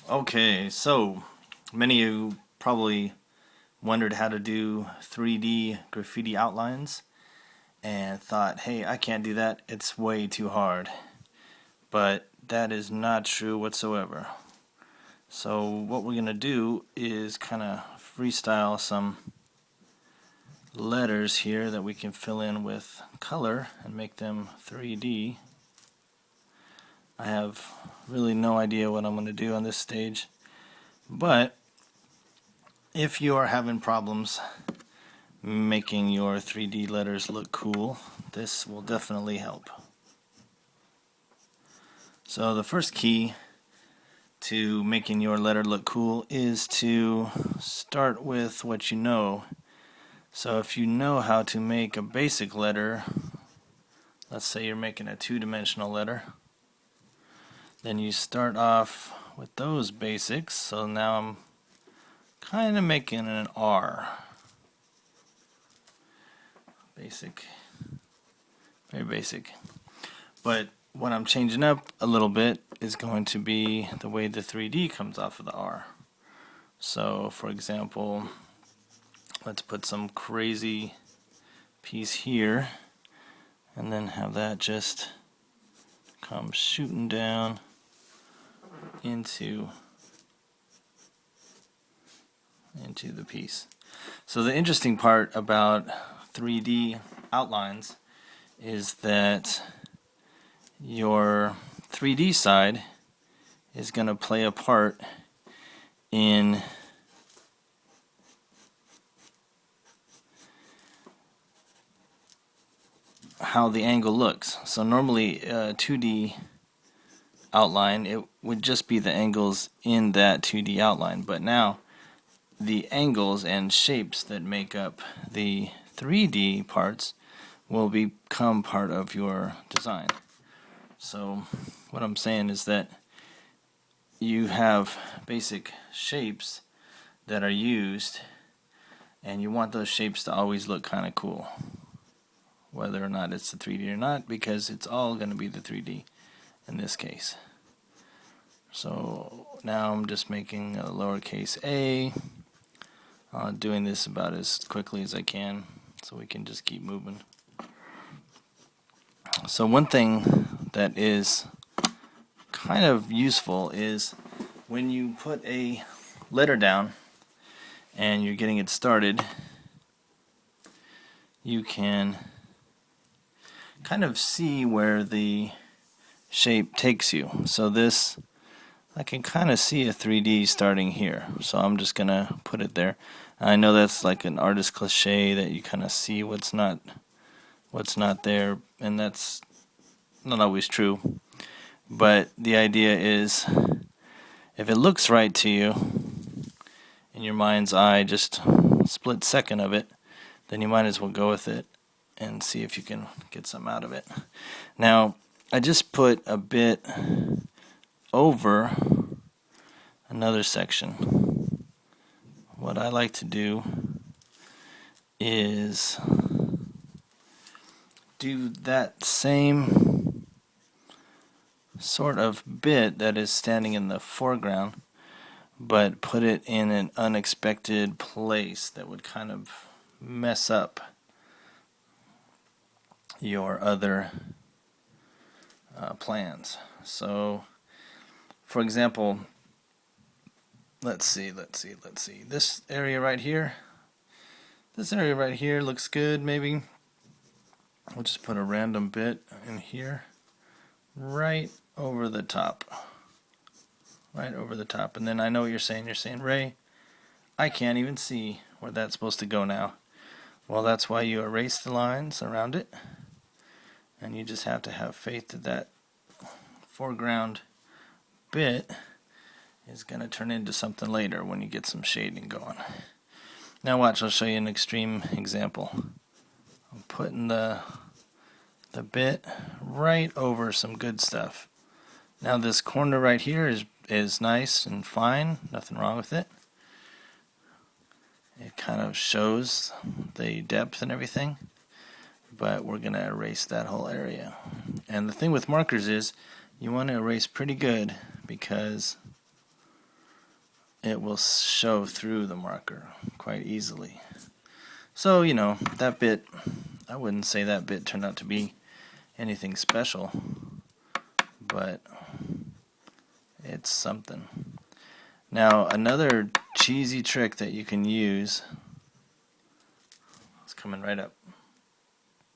Okay, so many of you probably wondered how to do 3D graffiti outlines and thought, hey, I can't do that, it's way too hard. But that is not true whatsoever. So what we're going to do is kind of freestyle some letters here that we can fill in with color and make them 3D. I have really no idea what I'm going to do on this stage, but if you are having problems making your 3D letters look cool, this will definitely help. So the first key to making your letter look cool is to start with what you know. So if you know how to make a basic letter, let's say you're making a two-dimensional letter, then you start off with those basics. So now I'm kind of making an R. Basic, very basic. But what I'm changing up a little bit is going to be the way the 3D comes off of the R. So for example, let's put some crazy piece here and then have that just come shooting down into the piece. So the interesting part about 3D outlines is that your 3D side is going to play a part in how the angle looks. So normally a 2D outline, it would just be the angles in that 2D outline, but now the angles and shapes that make up the 3D parts will become part of your design. So what I'm saying is that you have basic shapes that are used, and you want those shapes to always look kind of cool, whether or not it's the 3D or not, because it's all going to be the 3D in this case. So now I'm just making a lowercase a, doing this about as quickly as I can so we can just keep moving. So one thing that is kind of useful is when you put a letter down and you're getting it started, you can kind of see where the shape takes you. So this, I can kind of see a 3D starting here, so I'm just gonna put it there. I know that's like an artist cliche that you kind of see what's not there, and that's not always true. But the idea is, if it looks right to you in your mind's eye, just a split second of it, then you might as well go with it and see if you can get some out of it. Now, I just put a bit over another section. What I like to do is do that same sort of bit that is standing in the foreground, but put it in an unexpected place that would kind of mess up your other plans. So, for example, let's see. This area right here looks good. Maybe we'll just put a random bit in here, right over the top. And then I know what you're saying. You're saying, Ray, I can't even see where that's supposed to go now. Well, that's why you erase the lines around it, and you just have to have faith that that foreground bit is going to turn into something later when you get some shading going. Now watch, I'll show you an extreme example. I'm putting the bit right over some good stuff. Now this corner right here is nice and fine, nothing wrong with it. It kind of shows the depth and everything, but we're going to erase that whole area. And the thing with markers is you want to erase pretty good, because it will show through the marker quite easily. So, you know, that bit, I wouldn't say that bit turned out to be anything special, but it's something. Now, another cheesy trick that you can use, it's coming right up.